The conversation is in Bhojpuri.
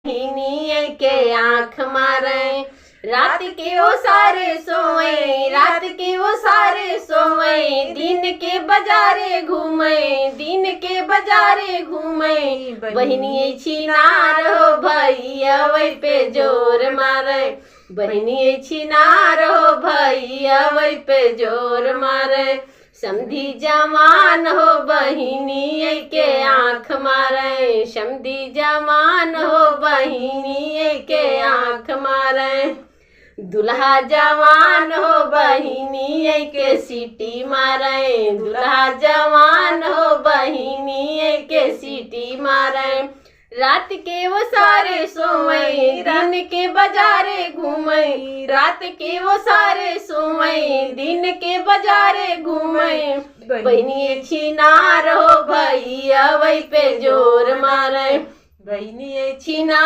बहिनी के आँख मारे, रात के वो सारे सोए, रात के वो सारे सोए, दिन के बाजारे घूमे, दिन के बाजारे घूमे। बहिनी छिनार हो भैया वही पे जोर मारे, बहिनी छिनार हो भैया वही पे जोर मारे। समधी जवान हो बहिनी के आँख मारे, समधी जवान हो बहिनी के आँख मारे। दुल्हा जवान हो बहिनी के सीटी मारे, दुल्हा जवान हो बहिनी के सीटी मारे। रात के वो सारे सोए, दिन के बाजारे घूमे, रात के वो सारे सोए, दिन के बाजारे घूमे। बहिनी छिनार हो भैया वही पे जोर मारे, बहिनी छिनार।